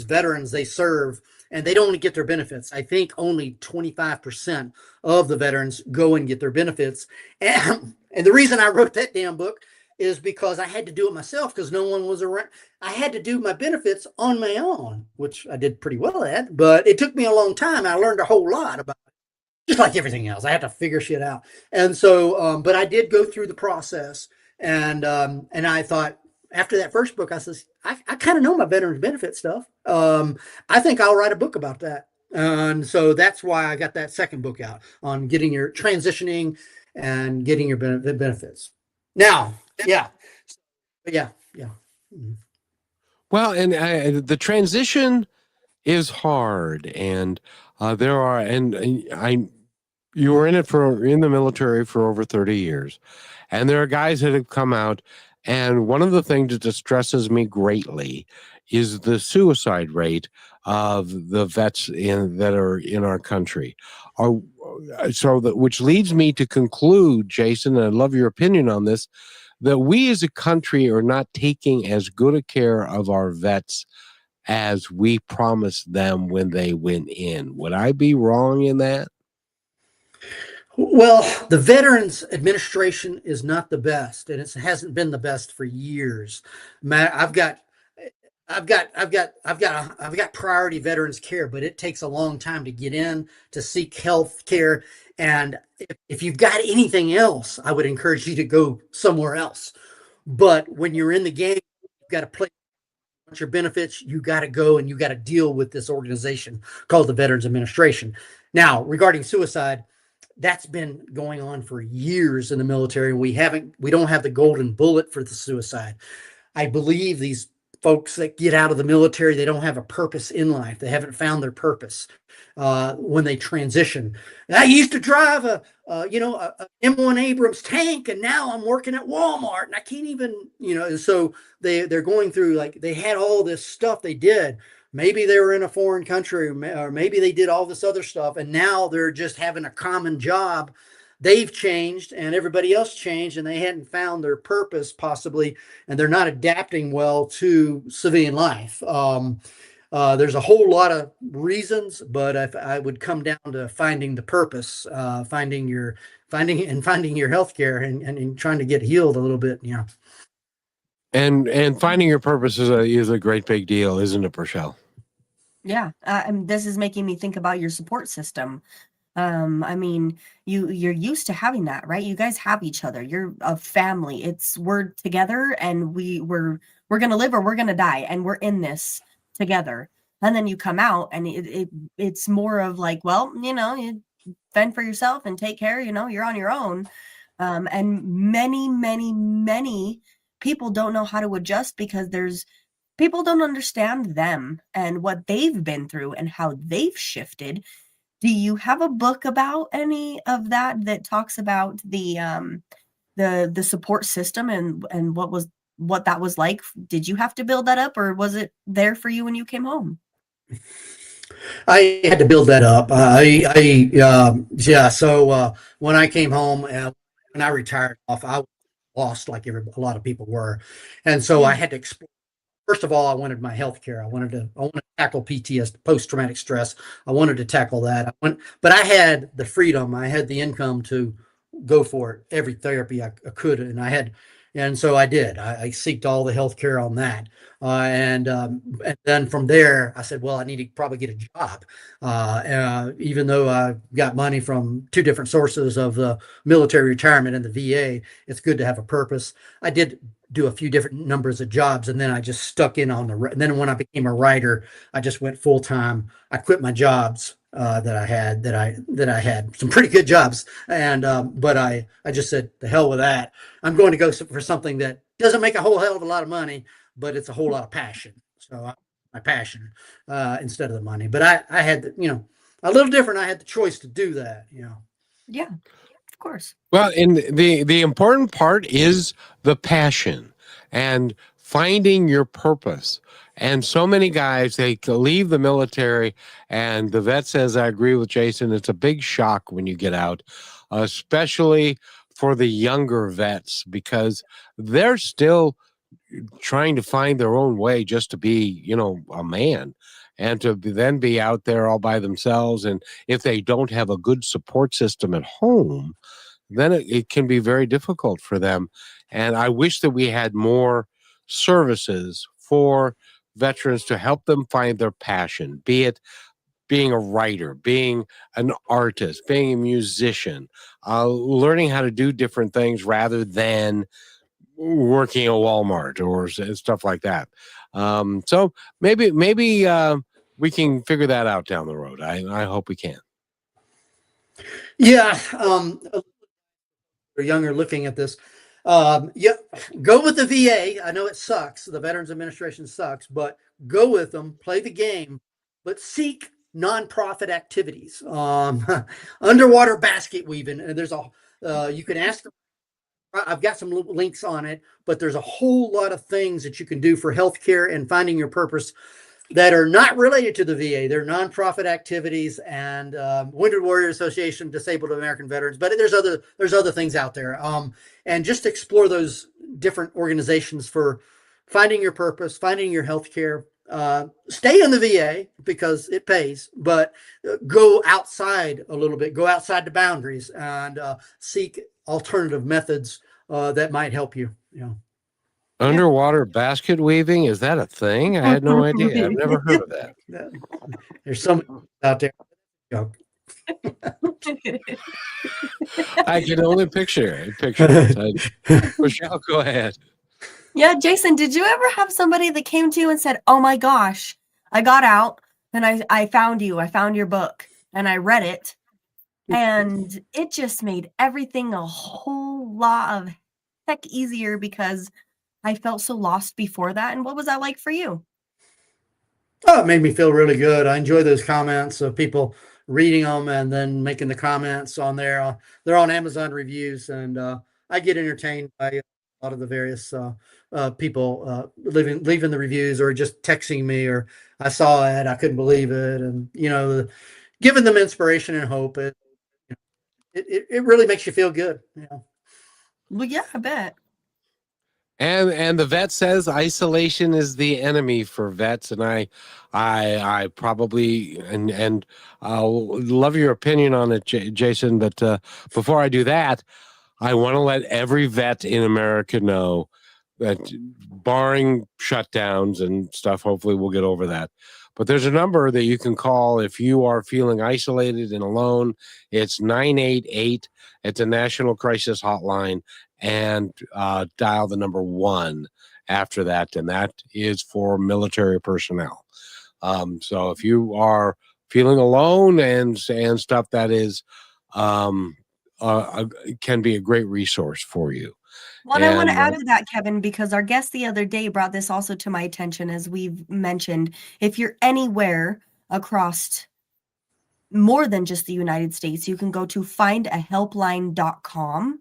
veterans, they serve and they don't get their benefits. I think only 25% of the veterans go and get their benefits, and the reason I wrote that damn book is because I had to do it myself because no one was around. I had to do my benefits on my own, which I did pretty well at, but it took me a long time. I learned a whole lot about it, just like everything else. I had to figure shit out. And so, but I did go through the process, and I thought after that first book, I says, I kind of know my veterans benefit stuff. I think I'll write a book about that. And so that's why I got that second book out on getting your transitioning and getting your benefits. Now, yeah. Well, and the transition is hard, and you were in the military for over 30 years, and there are guys that have come out, and one of the things that distresses me greatly is the suicide rate of the vets that are in our country. Which leads me to conclude, Jason, and I'd love your opinion on this, that we as a country are not taking as good a care of our vets as we promised them when they went in. Would I be wrong in that? Well, the Veterans Administration is not the best, and it hasn't been the best for years. I've got priority veterans care, but it takes a long time to get in to seek health care. And if you've got anything else, I would encourage you to go somewhere else. But when you're in the game, you've got to play your benefits. You got to go and you got to deal with this organization called the Veterans Administration. Now, regarding suicide, that's been going on for years in the military. We don't have the golden bullet for the suicide. I believe these folks that get out of the military, they don't have a purpose in life. They haven't found their purpose when they transition. I used to drive a M1 Abrams tank, and now I'm working at Walmart, and I can't even, so they're going through, like, they had all this stuff they did. Maybe they were in a foreign country, or maybe they did all this other stuff, and now they're just having a common job. They've changed and everybody else changed, and they hadn't found their purpose possibly, and they're not adapting well to civilian life. There's a whole lot of reasons, but if I would come down to finding the purpose, finding your healthcare, and trying to get healed a little bit. Yeah. And finding your purpose is a great big deal, isn't it, Rochelle? Yeah. And this is making me think about your support system. I mean, you're used to having that, right? You guys have each other. You're a family. We're together, and we're going to live or we're going to die, and we're in this together. And then you come out, and it's more of like, well, you fend for yourself and take care, you're on your own. And many, many, many people don't know how to adjust, because people don't understand them and what they've been through and how they've shifted. Do you have a book about any of that talks about the support system and what that was like? Did you have to build that up, or was it there for you when you came home? I had to build that up. So when I came home, when I retired off, I was lost like a lot of people were, and so I had to explore. First of all, I wanted my health care. I wanted to tackle PTSD, post-traumatic stress. I wanted to tackle that. But I had the freedom. I had the income to go for it, every therapy I could, and so I did. I seeked all the health care on that, and then from there, I said, well, I need to probably get a job. Even though I got money from two different sources of the military retirement and the VA, it's good to have a purpose. I did do a few different numbers of jobs, and then I just stuck in on and then when I became a writer, I just went full time. I quit my jobs that I had some pretty good jobs, and but I just said, the hell with that. I'm going to go for something that doesn't make a whole hell of a lot of money, but it's a whole lot of passion. So my passion instead of the money. But I had a little different. I had the choice to do that. Yeah. Of course. Well, and the important part is the passion and finding your purpose. And so many guys, they leave the military, and the vet says, I agree with Jason, it's a big shock when you get out, especially for the younger vets, because they're still trying to find their own way just to be, a man, and to then be out there all by themselves. And if they don't have a good support system at home, then it can be very difficult for them. And I wish that we had more services for veterans to help them find their passion, be it being a writer, being an artist, being a musician, learning how to do different things rather than working at Walmart or stuff like that. So maybe we can figure that out down the road. I hope we can. Yeah. Younger looking at this. Go with the VA. I know it sucks. The Veterans Administration sucks, but go with them, play the game, but seek nonprofit activities. Underwater basket weaving. And there's you can ask them. I've got some links on it, but there's a whole lot of things that you can do for healthcare and finding your purpose that are not related to the VA. They're nonprofit activities, and Wounded Warrior Association, Disabled American Veterans, but there's other things out there. And just explore those different organizations for finding your purpose, finding your healthcare. Stay in the VA because it pays, but go outside a little bit, go outside the boundaries, and seek alternative methods that might help you. Underwater basket weaving, is that a thing? I had no idea. I've never heard of that. There's somebody out there. I can only picture it. Michelle, go ahead. Yeah, Jason, did you ever have somebody that came to you and said, oh my gosh, I got out and I found you. I found your book and I read it, and it just made everything a whole lot of heck easier, because I felt so lost before that. And what was that like for you? Oh, it made me feel really good. I enjoy those comments of people reading them and then making the comments on there. They're on Amazon reviews, and I get entertained by a lot of the various people leaving the reviews or just texting me, or I saw it, I couldn't believe it, and giving them inspiration and hope. It really makes you feel good. Well, yeah, I bet. And the vet says isolation is the enemy for vets, and I probably and I'll love your opinion on it, Jason. But before I do that, I want to let every vet in America know that, barring shutdowns and stuff, hopefully we'll get over that. But there's a number that you can call if you are feeling isolated and alone. It's 988. It's a national crisis hotline, and dial the number 1 after that, and that is for military personnel. So if you are feeling alone and stuff, that is can be a great resource for you. Well, and I want to And add to that, Kevin, because our guest the other day brought this also to my attention, as we've mentioned. If you're anywhere across more than just the United States, you can go to findahelpline.com,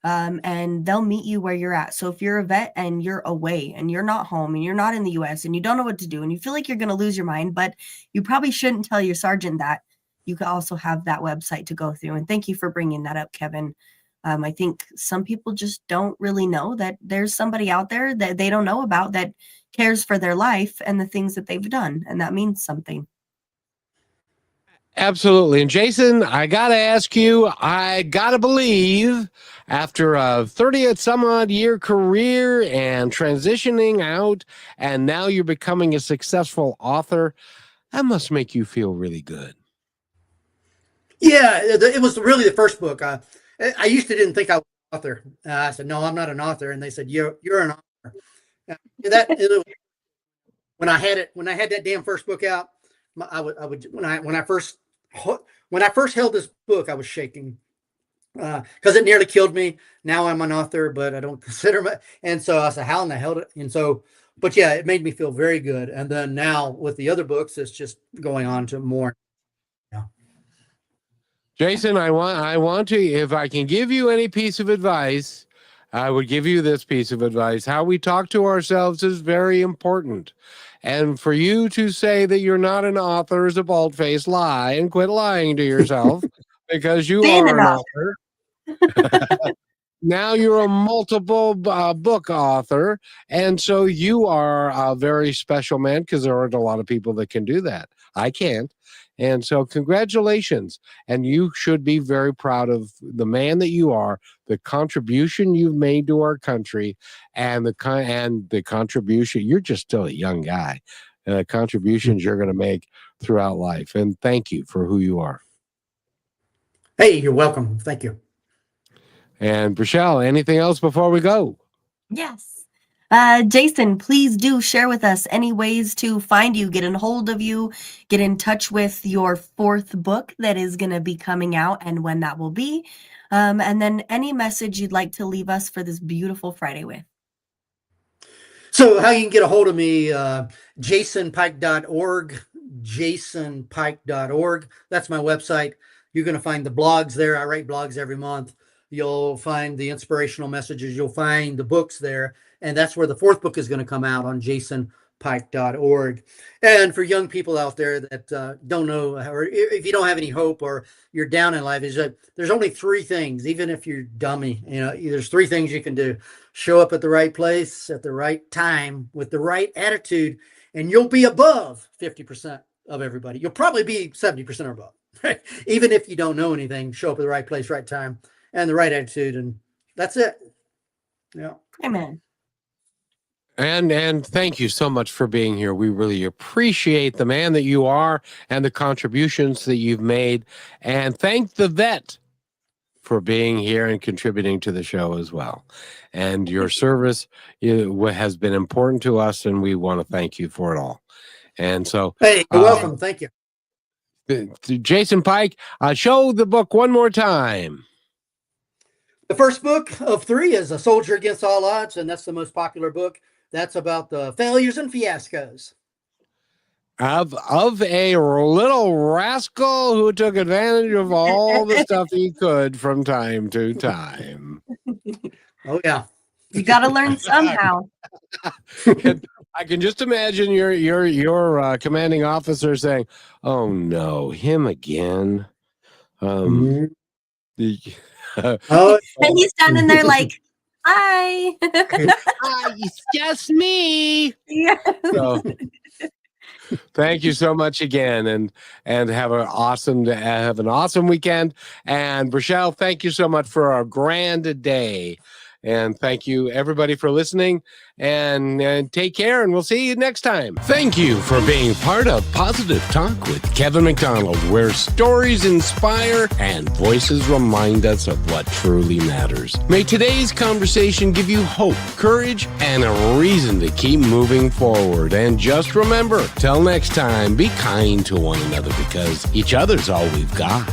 and they'll meet you where you're at. So if you're a vet and you're away and you're not home and you're not in the US and you don't know what to do and you feel like you're going to lose your mind, but you probably shouldn't tell your sergeant that, you can also have that website to go through. And thank you for bringing that up, Kevin. I think some people just don't really know that there's somebody out there that they don't know about that cares for their life and the things that they've done. And that means something. absolutely. And Jason, I got to ask you, I got to believe after a 30 some odd year career and transitioning out, and now you're becoming a successful author, that must make you feel really good. Yeah, it was really the first book. I used to didn't think I was an author. I said, no, I'm not an author. And they said, you're an author. And when I had that damn first book out, I would when I first held this book, I was shaking because it nearly killed me. Now I'm an author, but I don't consider my. And so I said, how in the hell did? And so, but yeah, it made me feel very good. And then now with the other books, it's just going on to more. Jason, I want to, if I can give you any piece of advice, I would give you this piece of advice. How we talk to ourselves is very important. And for you to say that you're not an author is a bald-faced lie, and quit lying to yourself because you Being are an an author. Now you're a multiple book author, and so you are a very special man, because there aren't a lot of people that can do that. I can't. And so congratulations, and you should be very proud of the man that you are, the contribution you've made to our country, and the contribution. You're just still a young guy, and the contributions you're going to make throughout life. And thank you for who you are. Hey, you're welcome. Thank you. And Rochelle, anything else before we go? Yes. Jason, please do share with us any ways to find you, get in hold of you, get in touch with your 4th book that is going to be coming out and when that will be. And then any message you'd like to leave us for this beautiful Friday with. So how you can get a hold of me, jasonpike.org, jasonpike.org. That's my website. You're going to find the blogs there. I write blogs every month. You'll find the inspirational messages. You'll find the books there. And that's where the 4th book is going to come out, on jasonpike.org. And for young people out there that don't know, or if you don't have any hope or you're down in life, is that there's only 3 things, even if you're dummy, there's 3 things you can do. Show up at the right place at the right time with the right attitude, and you'll be above 50% of everybody. You'll probably be 70% or above, right? Even if you don't know anything, show up at the right place, right time, and the right attitude, and that's it. Yeah. Amen. And thank you so much for being here. We really appreciate the man that you are and the contributions that you've made. And thank the vet for being here and contributing to the show as well. And your service has been important to us, and we want to thank you for it all. And so, hey, you're welcome. Thank you. Jason Pike, show the book one more time. The first book of 3 is A Soldier Against All Odds, and that's the most popular book. That's about the failures and fiascos. Of a little rascal who took advantage of all the stuff he could from time to time. Oh, yeah. You got to learn somehow. I can just imagine your commanding officer saying, "Oh no, him again." Oh, And he's standing there like, hi. It's just me. Yeah. So, thank you so much again, and have an awesome weekend. And Rochelle, thank you so much for a grand day. And thank you, everybody, for listening. And take care, and we'll see you next time. Thank you for being part of Positive Talk with Kevin McDonald, where stories inspire and voices remind us of what truly matters. May today's conversation give you hope, courage, and a reason to keep moving forward. And just remember, till next time, be kind to one another, because each other's all we've got.